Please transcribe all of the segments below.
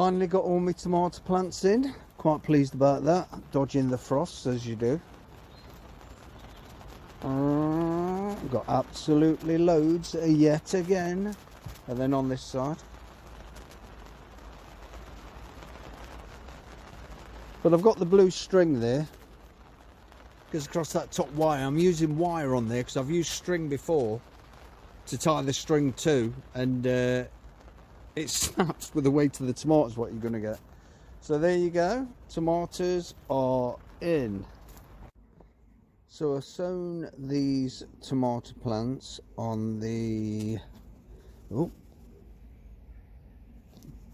Finally got all my tomato plants in. Quite pleased about that. Dodging the frost as you do. Got absolutely loads yet again. And then on this side. But I've got the blue string there. Goes across that top wire. I'm using wire on there because I've used string before to tie the string to, and it snaps with the weight of the tomatoes. What you're going to get. So there you go. Tomatoes are in. So I've sown these tomato plants on the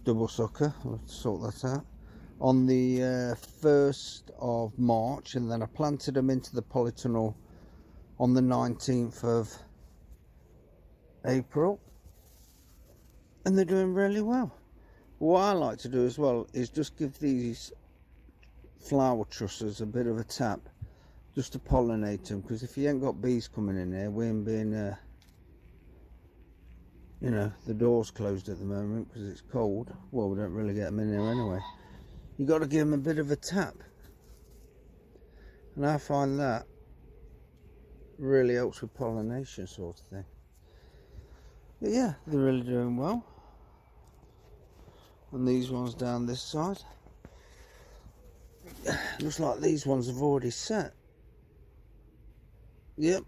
double sucker. I'll have to sort that out. On the 1st of March, and then I planted them into the polytunnel on the 19th of April, and they're doing really well. What I like to do as well is just give these flower trusses a bit of a tap just to pollinate them, because if you ain't got bees coming in there, we ain't being you know, the door's closed at the moment because it's cold. Well, we don't really get them in there anyway. You got to give them a bit of a tap, and I find that really helps with pollination sort of thing. But yeah, they're really doing well. And these ones down this side, looks like these ones have already set. Yep,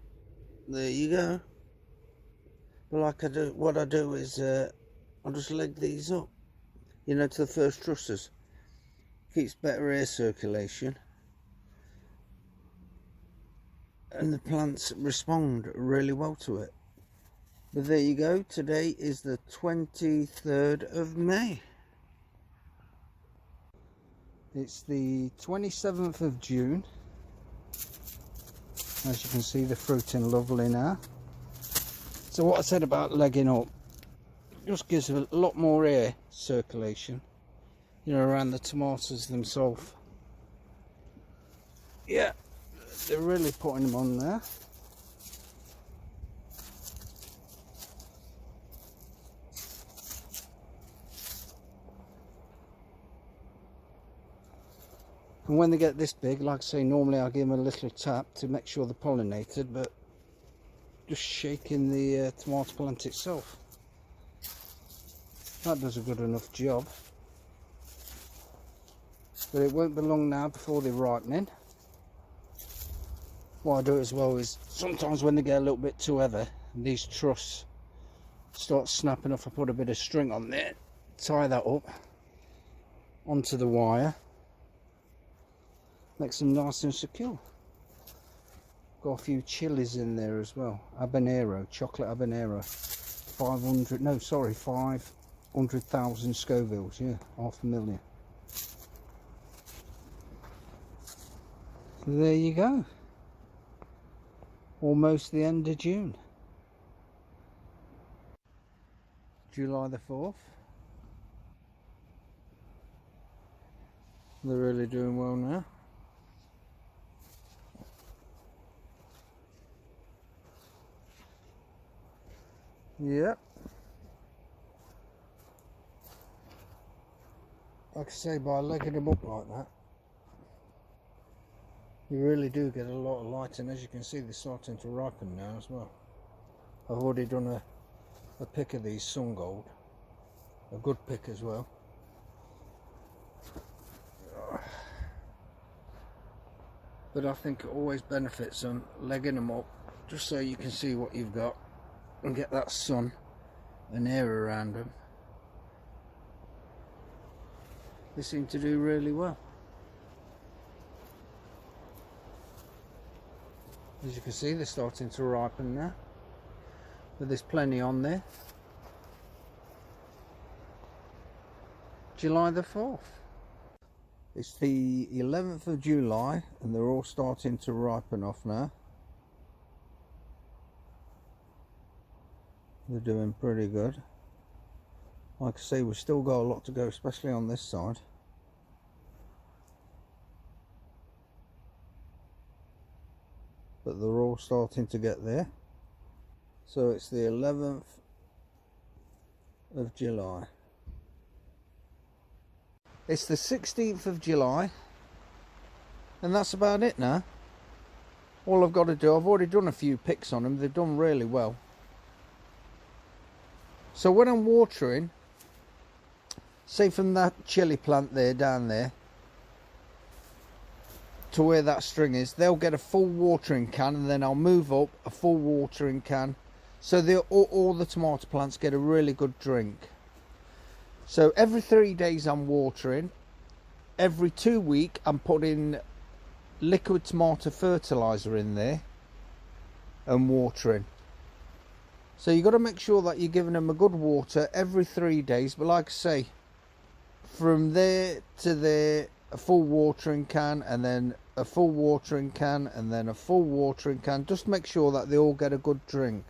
there you go. But like what I do is I'll just leg these up, you know, to the first trusses. Keeps better air circulation, and the plants respond really well to it. But there you go. Today is the 23rd of May. It's the 27th of June. As you can see, the fruiting lovely now. So what I said about legging up just gives a lot more air circulation, you know, around the tomatoes themselves. Yeah, they're really putting them on there. And when they get this big, like I say, normally I give them a little tap to make sure they're pollinated, but just shaking the tomato plant itself, that does a good enough job. But it won't be long now before they're ripening. What I do as well is sometimes when they get a little bit too heavy, these trusses start snapping off, I put a bit of string on there, tie that up onto the wire, makes them nice and secure. Got a few chilies in there as well. Habanero, chocolate habanero. 500,000 Scovilles, yeah, 500,000. So there you go. Almost the end of June. July the 4th. They're really doing well now. Yep. Like I say, by legging them up like that, you really do get a lot of light, and as you can see, they're starting to ripen now as well. I've already done a pick of these Sun Gold, a good pick as well. But I think it always benefits them legging them up, just so you can see what you've got and get that sun and air around them. They seem to do really well. As you can see, they're starting to ripen now, but there's plenty on there. July the 4th. It's the 11th of July, and they're all starting to ripen off now. They're doing pretty good. Like I say, we've still got a lot to go, especially on this side. But they're all starting to get there. So it's the 11th of July. It's the 16th of July, and that's about it now. All I've got to do, I've already done a few picks on them. They've done really well. So when I'm watering, say from that chili plant there down there to where that string is, they'll get a full watering can, and then I'll move up a full watering can, so all the tomato plants get a really good drink. So every 3 days I'm watering. Every 2 weeks I'm putting liquid tomato fertilizer in there and watering. So you've got to make sure that you're giving them a good water every 3 days. But like I say, from there to there, a full watering can, and then a full watering can, and then a full watering can. Just make sure that they all get a good drink.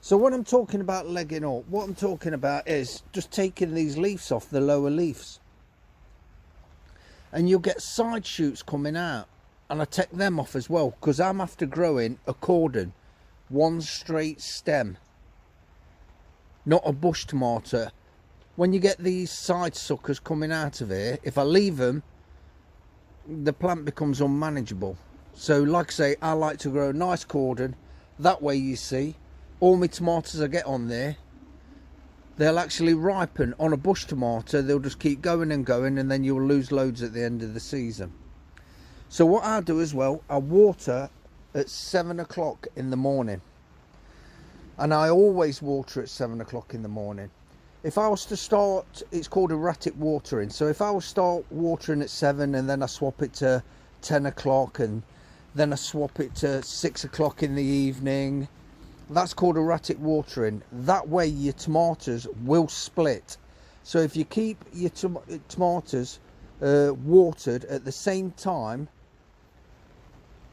So when I'm talking about legging up, what I'm talking about is just taking these leaves off, the lower leaves. And you'll get side shoots coming out. And I take them off as well, because I'm after growing a cordon. One straight stem. Not a bush tomato. When you get these side suckers coming out of here, if I leave them, the plant becomes unmanageable. So like I say, I like to grow a nice cordon. That way, you see, all my tomatoes I get on there, they'll actually ripen. On a bush tomato, they'll just keep going and going, and then you'll lose loads at the end of the season. So what I do as well, I water at 7 o'clock in the morning. And I always water at 7 o'clock in the morning. If I was to start, it's called erratic watering. So if I was to start watering at 7 and then I swap it to 10 o'clock and then I swap it to 6 o'clock in the evening, that's called erratic watering. That way your tomatoes will split. So if you keep your tomatoes watered at the same time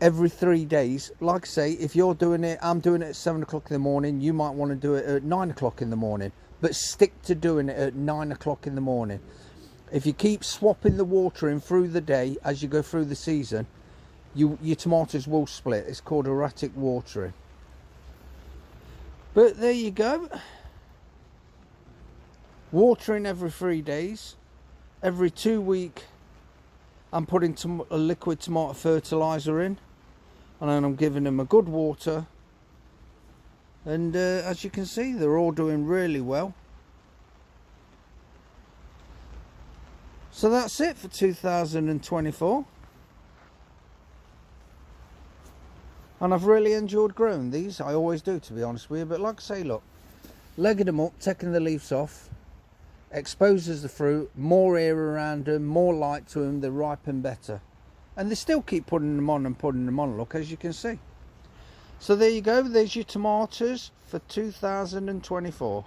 every 3 days, like I say, if you're doing it, I'm doing it at 7 o'clock in the morning, you might want to do it at 9 o'clock in the morning. But stick to doing it at 9 o'clock in the morning. If you keep swapping the watering through the day as you go through the season, your tomatoes will split. It's called erratic watering. But there you go. Watering every 3 days. Every 2 weeks I'm putting a liquid tomato fertilizer in. And then I'm giving them a good water. And as you can see, they're all doing really well. So that's it for 2024. And I've really enjoyed growing these. I always do, to be honest with you. But like I say, look, legging them up, taking the leaves off, exposes the fruit, more air around them, more light to them, they ripen better. And they still keep putting them on and putting them on, look, as you can see. So there you go, there's your tomatoes for 2024.